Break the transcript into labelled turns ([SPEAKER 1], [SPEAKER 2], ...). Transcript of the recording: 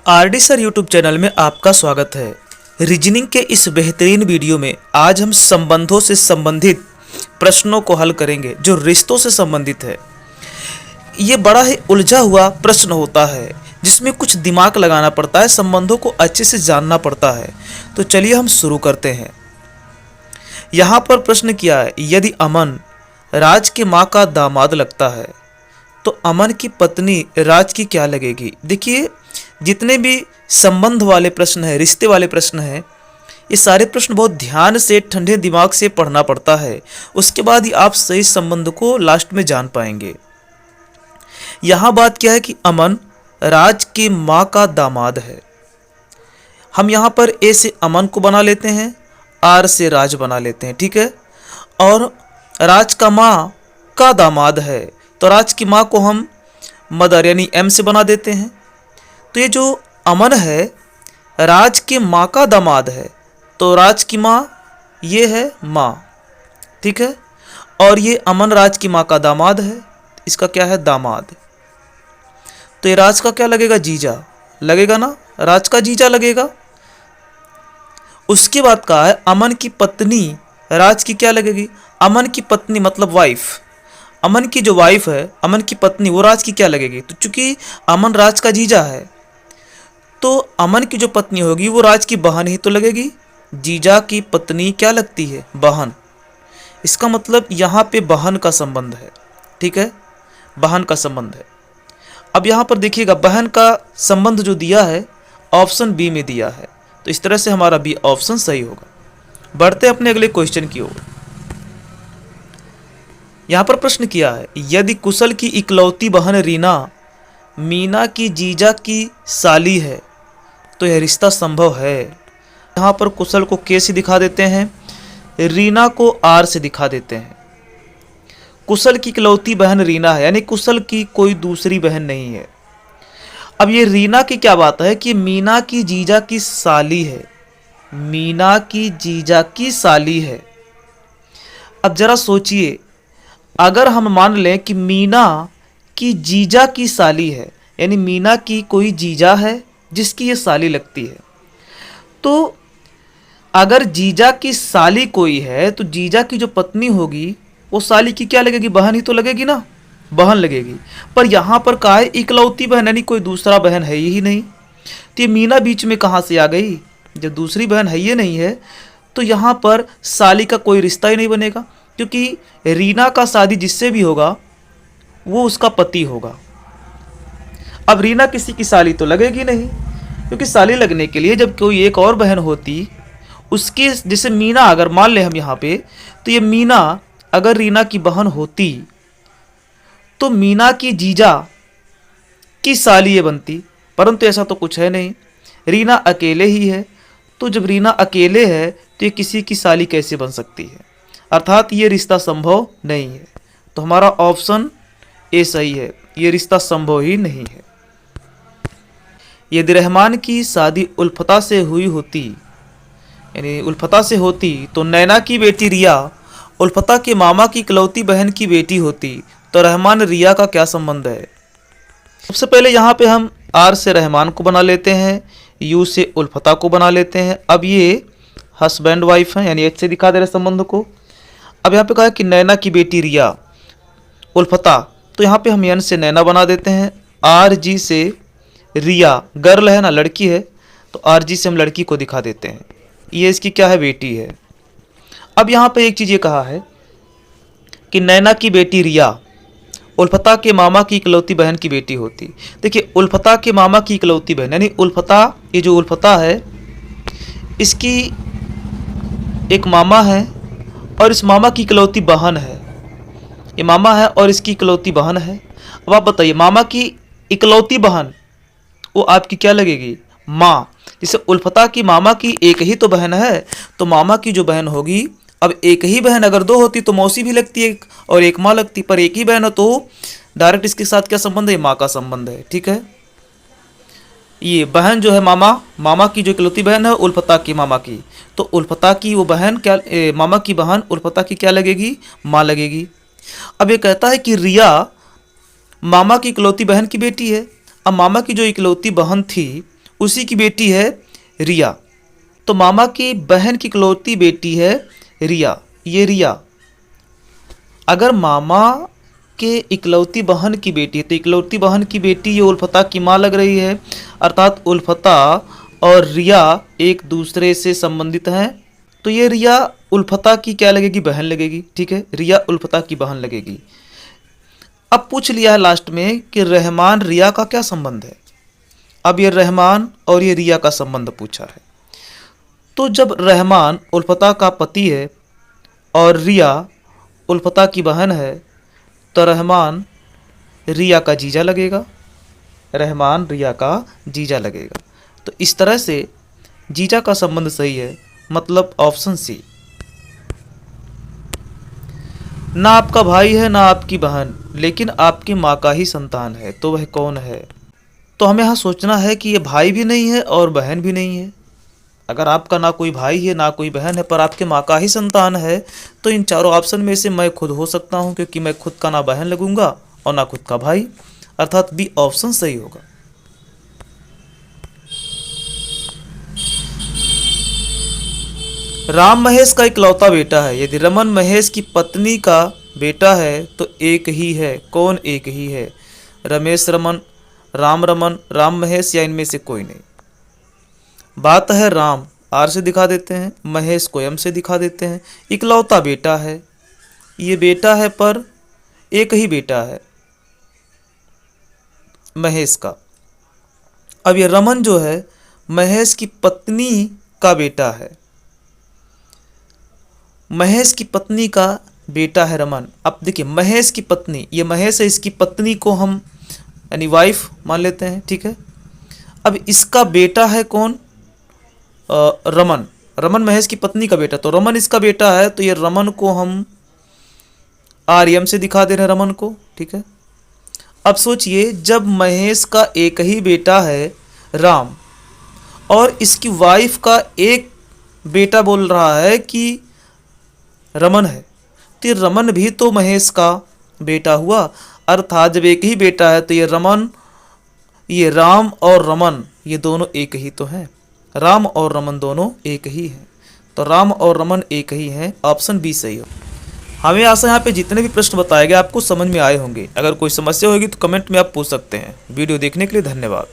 [SPEAKER 1] RD sir YouTube channel में आपका स्वागत है। रीजनिंग के इस बेहतरीन वीडियो में आज हम संबंधों से संबंधित प्रश्नों को हल करेंगे जो रिश्तों से संबंधित है। ये बड़ा ही उलझा हुआ प्रश्न होता है जिसमें कुछ दिमाग लगाना पड़ता है, संबंधों को अच्छे से जानना पड़ता है। तो चलिए हम शुरू करते हैं। यहाँ पर प्रश्न किया है, यदि अमन राज के माँ का दामाद लगता है तो अमन की पत्नी राज की क्या लगेगी। देखिए, जितने भी संबंध वाले प्रश्न हैं, रिश्ते वाले प्रश्न हैं, ये सारे प्रश्न बहुत ध्यान से ठंडे दिमाग से पढ़ना पड़ता है। उसके बाद ही आप सही संबंध को लास्ट में जान पाएंगे। यहाँ बात क्या है कि अमन राज की माँ का दामाद है। हम यहाँ पर ए से अमन को बना लेते हैं, आर से राज बना लेते हैं, ठीक है। और राज का माँ का दामाद है तो राज की माँ को हम मदर यानी एम से बना देते हैं। तो ये जो अमन है राज की माँ का दामाद है तो राज की माँ ये है माँ, ठीक है। और ये अमन राज की माँ का दामाद है, इसका क्या है दामाद। तो ये राज का क्या लगेगा, जीजा लगेगा ना, राज का जीजा लगेगा। उसके बाद कहा है अमन की पत्नी राज की क्या लगेगी। अमन की पत्नी मतलब वाइफ, अमन की जो वाइफ है, अमन की पत्नी, वो राज की क्या लगेगी। तो चूंकि अमन राज का जीजा है तो अमन की जो पत्नी होगी वो राज की बहन ही तो लगेगी। जीजा की पत्नी क्या लगती है, बहन। इसका मतलब यहाँ पे बहन का संबंध है, ठीक है, बहन का संबंध है। अब यहाँ पर देखिएगा बहन का संबंध जो दिया है ऑप्शन बी में दिया है, तो इस तरह से हमारा बी ऑप्शन सही होगा। बढ़ते अपने अगले क्वेश्चन की ओर। यहाँ पर प्रश्न किया है, यदि कुशल की इकलौती बहन रीना मीना की जीजा की साली है तो यह रिश्ता संभव है। यहाँ पर कुशल को के से दिखा देते हैं, रीना को आर से दिखा देते हैं। कुशल की इकलौती बहन रीना है यानी कुशल की कोई दूसरी बहन नहीं है। अब ये रीना की क्या बात है कि मीना की जीजा की साली है, मीना की जीजा की साली है। अब जरा सोचिए, अगर हम मान लें कि मीना की जीजा की साली है यानी मीना की कोई जीजा है जिसकी ये साली लगती है, तो अगर जीजा की साली कोई है तो जीजा की जो पत्नी होगी वो साली की क्या लगेगी, बहन ही तो लगेगी ना, बहन लगेगी। पर यहाँ पर कहा है इकलौती बहन यानी कोई दूसरा बहन है ही नहीं। तो ये मीना बीच में कहाँ से आ गई, जब दूसरी बहन है ये नहीं है तो यहाँ पर साली का कोई रिश्ता ही नहीं बनेगा, क्योंकि रीना का शादी जिससे भी होगा वो उसका पति होगा। अब रीना किसी की साली तो लगेगी नहीं, क्योंकि साली लगने के लिए जब कोई एक और बहन होती उसके, जैसे मीना अगर मान ले हम यहाँ पे, तो ये मीना अगर रीना की बहन होती तो मीना की जीजा की साली ये बनती, परंतु ऐसा तो कुछ है नहीं, रीना अकेले ही है। तो जब रीना अकेले है तो ये किसी की साली कैसे बन सकती है, अर्थात ये रिश्ता संभव नहीं है। तो हमारा ऑप्शन ए सही है, ये रिश्ता संभव ही नहीं है। यदि रहमान की शादी उल्फता से हुई होती यानी उल्फता से होती तो नैना की बेटी रिया उल्फता के मामा की इकलौती बहन की बेटी होती तो रहमान रिया का क्या संबंध है। सबसे पहले यहाँ पे हम आर से रहमान को बना लेते हैं, यू से उल्फता को बना लेते हैं। अब ये हस्बैंड वाइफ है यानी एच से दिखा दे रहे संबंध को। अब यहाँ पे कहा है कि नैना की बेटी रिया उल्फता, तो यहाँ पे हम एन से नैना बना देते हैं, आर जी से रिया गर्ल है ना, लड़की है, तो आर जी से हम लड़की को दिखा देते हैं, ये इसकी क्या है, बेटी है। अब यहाँ पे एक चीज़ ये कहा है कि नैना की बेटी रिया उल्फता के मामा की इकलौती बहन की बेटी होती। देखिए, उल्फता के मामा की इकलौती बहन यानी उल्फता, ये जो उल्फता है इसकी एक मामा है और इस मामा की इकलौती बहन है, ये मामा है और इसकी इकलौती बहन है। अब आप बताइए, मामा की इकलौती बहन वो आपकी क्या लगेगी, माँ। जैसे उल्फता की मामा की एक ही तो बहन है तो मामा की जो बहन होगी, अब एक ही बहन अगर दो होती तो मौसी भी लगती है और एक माँ लगती, पर एक ही बहन हो तो डायरेक्ट इसके साथ क्या संबंध है, माँ का संबंध है, ठीक है। ये बहन जो है मामा की जो इकलौती बहन है उल्फता की मामा की, तो उल्फता की वो बहन क्या, मामा की बहन उल्फता की क्या लगेगी, माँ लगेगी। अब ये कहता है कि रिया मामा की इकलौती बहन की बेटी है। अब मामा की जो इकलौती बहन थी उसी की बेटी है रिया। तो मामा की बहन की इकलौती बेटी है रिया, ये रिया। अगर मामा के इकलौती बहन की बेटी है तो इकलौती बहन की बेटी ये उल्फता की माँ लग रही है, अर्थात उल्फता और रिया एक दूसरे से संबंधित हैं। तो ये रिया उल्फता की क्या लगेगी, बहन लगेगी। ठीक है, रिया उल्फता की बहन लगेगी। अब पूछ लिया है लास्ट में कि रहमान रिया का क्या संबंध है। अब ये रहमान और ये रिया का संबंध पूछा है। तो जब रहमान उल्फता का पति है और रिया उल्फता की बहन है तो रहमान रिया का जीजा लगेगा, रहमान रिया का जीजा लगेगा। तो इस तरह से जीजा का संबंध सही है, मतलब ऑप्शन सी। ना आपका भाई है ना आपकी बहन, लेकिन आपकी माँ का ही संतान है, तो वह कौन है। तो हमें यहाँ सोचना है कि ये भाई भी नहीं है और बहन भी नहीं है। अगर आपका ना कोई भाई है ना कोई बहन है पर आपके माँ का ही संतान है, तो इन चारों ऑप्शन में से मैं खुद हो सकता हूँ, क्योंकि मैं खुद का ना बहन लगूंगा और ना खुद का भाई, अर्थात बी ऑप्शन सही होगा। राम महेश का इकलौता बेटा है। यदि रमन महेश की पत्नी का बेटा है तो एक ही है। कौन एक ही है? रमेश रमन, राम महेश, या इनमें से कोई नहीं। बात है राम, आर से दिखा देते हैं, महेश को एम से दिखा देते हैं। इकलौता बेटा है, ये बेटा है पर एक ही बेटा है महेश का। अब ये रमन जो है महेश की पत्नी का बेटा है, महेश की पत्नी का बेटा है रमन। अब देखिए महेश की पत्नी, ये महेश है, इसकी पत्नी को हम यानी वाइफ मान लेते हैं। ठीक है, अब इसका बेटा है कौन? रमन। रमन महेश की पत्नी का बेटा, तो रमन इसका बेटा है, तो ये रमन को हम आर्यम से दिखा दे रहे हैं, रमन को। ठीक है, अब सोचिए जब महेश का एक ही बेटा है राम और इसकी वाइफ का एक बेटा बोल रहा है कि रमन है, तो ये रमन भी तो महेश का बेटा हुआ। अर्थात जब एक ही बेटा है तो ये रमन, ये राम और रमन ये दोनों एक ही तो हैं। राम और रमन दोनों एक ही हैं, तो राम और रमन एक ही हैं। ऑप्शन बी सही हो। हमें आशा यहाँ पे जितने भी प्रश्न बताए गए आपको समझ में आए होंगे। अगर कोई समस्या होगी तो कमेंट में आप पूछ सकते हैं। वीडियो देखने के लिए धन्यवाद।